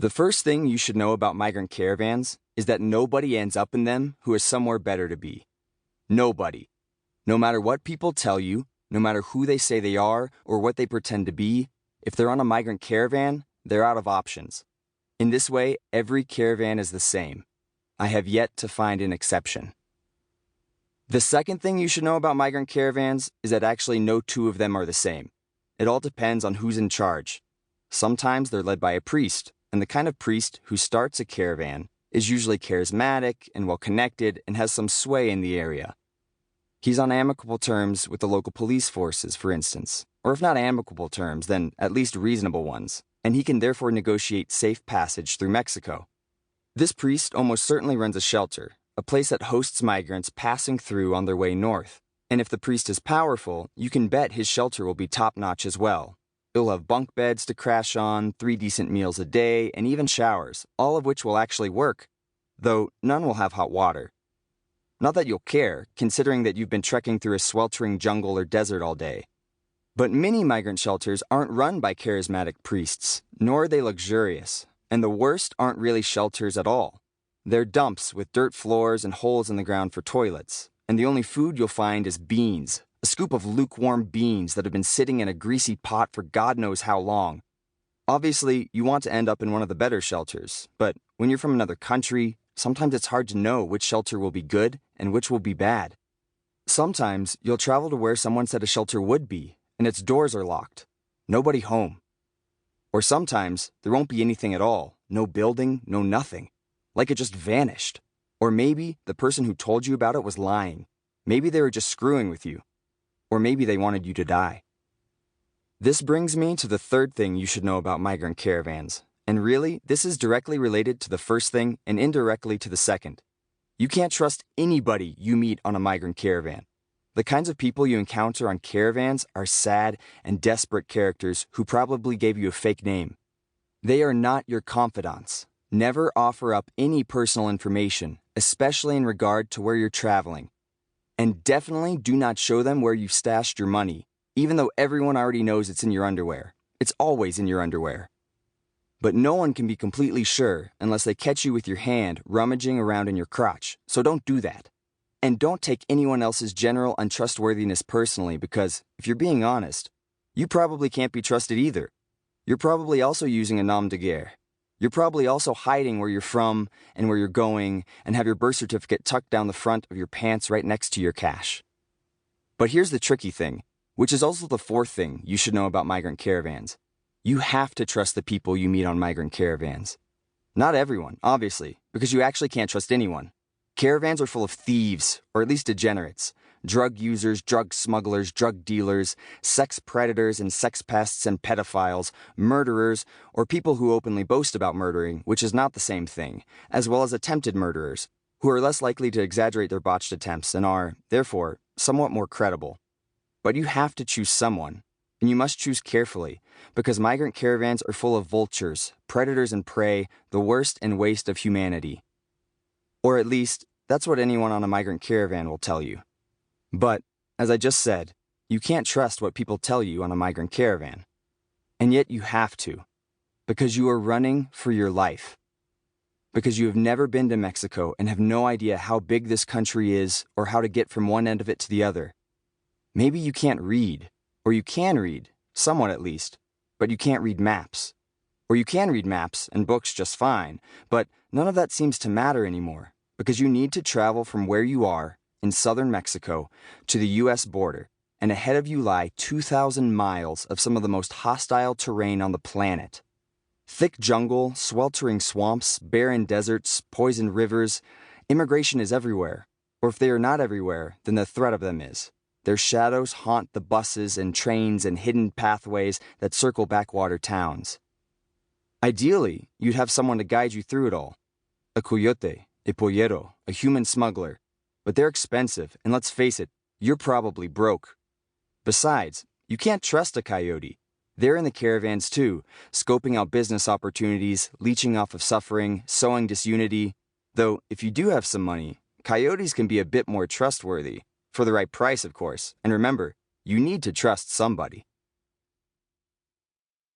The first thing you should know about migrant caravans is that nobody ends up in them who has somewhere better to be. Nobody. No matter what people tell you, no matter who they say they are or what they pretend to be, if they're on a migrant caravan, they're out of options. In this way, every caravan is the same. I have yet to find an exception. The second thing you should know about migrant caravans is that actually no two of them are the same. It all depends on who's in charge. Sometimes they're led by a priest, and the kind of priest who starts a caravan is usually charismatic and well-connected and has some sway in the area. He's on amicable terms with the local police forces, for instance, or if not amicable terms, then at least reasonable ones, and he can therefore negotiate safe passage through Mexico. This priest almost certainly runs a shelter, a place that hosts migrants passing through on their way north, and if the priest is powerful, you can bet his shelter will be top-notch as well. It'll have bunk beds to crash on, 3 decent meals a day, and even showers, all of which will actually work, though none will have hot water. Not that you'll care, considering that you've been trekking through a sweltering jungle or desert all day. But many migrant shelters aren't run by charismatic priests, nor are they luxurious, and the worst aren't really shelters at all. They're dumps with dirt floors and holes in the ground for toilets, and the only food you'll find is beans, a scoop of lukewarm beans that have been sitting in a greasy pot for God knows how long. Obviously, you want to end up in one of the better shelters, but when you're from another country, sometimes it's hard to know which shelter will be good and which will be bad. Sometimes you'll travel to where someone said a shelter would be, and its doors are locked. Nobody home. Or sometimes there won't be anything at all, no building, no nothing. Like it just vanished. Or maybe the person who told you about it was lying. Maybe they were just screwing with you. Or maybe they wanted you to die. This brings me to the third thing you should know about migrant caravans. And really, this is directly related to the first thing and indirectly to the second. You can't trust anybody you meet on a migrant caravan. The kinds of people you encounter on caravans are sad and desperate characters who probably gave you a fake name. They are not your confidants. Never offer up any personal information, especially in regard to where you're traveling. And definitely do not show them where you've stashed your money, even though everyone already knows it's in your underwear. It's always in your underwear. But no one can be completely sure unless they catch you with your hand rummaging around in your crotch, so don't do that. And don't take anyone else's general untrustworthiness personally because, if you're being honest, you probably can't be trusted either. You're probably also using a nom de guerre. You're probably also hiding where you're from and where you're going and have your birth certificate tucked down the front of your pants right next to your cash. But here's the tricky thing, which is also the fourth thing you should know about migrant caravans. You have to trust the people you meet on migrant caravans. Not everyone, obviously, because you actually can't trust anyone. Caravans are full of thieves, or at least degenerates, drug users, drug smugglers, drug dealers, sex predators and sex pests and pedophiles, murderers, or people who openly boast about murdering, which is not the same thing, as well as attempted murderers, who are less likely to exaggerate their botched attempts and are, therefore, somewhat more credible. But you have to choose someone, and you must choose carefully, because migrant caravans are full of vultures, predators and prey, the worst and waste of humanity. Or at least, that's what anyone on a migrant caravan will tell you. But, as I just said, you can't trust what people tell you on a migrant caravan. And yet you have to, because you are running for your life. Because you have never been to Mexico and have no idea how big this country is or how to get from one end of it to the other. Maybe you can't read, or you can read, somewhat at least, but you can't read maps. Or you can read maps and books just fine, but none of that seems to matter anymore, because you need to travel from where you are, in southern Mexico, to the U.S. border, and ahead of you lie 2,000 miles of some of the most hostile terrain on the planet. Thick jungle, sweltering swamps, barren deserts, poisoned rivers. Immigration is everywhere, or if they are not everywhere, then the threat of them is. Their shadows haunt the buses and trains and hidden pathways that circle backwater towns. Ideally, you'd have someone to guide you through it all. A coyote, a pollero, a human smuggler. But they're expensive, and let's face it, you're probably broke. Besides, you can't trust a coyote. They're in the caravans too, scoping out business opportunities, leeching off of suffering, sowing disunity. Though, if you do have some money, coyotes can be a bit more trustworthy. For the right price, of course. And remember, you need to trust somebody.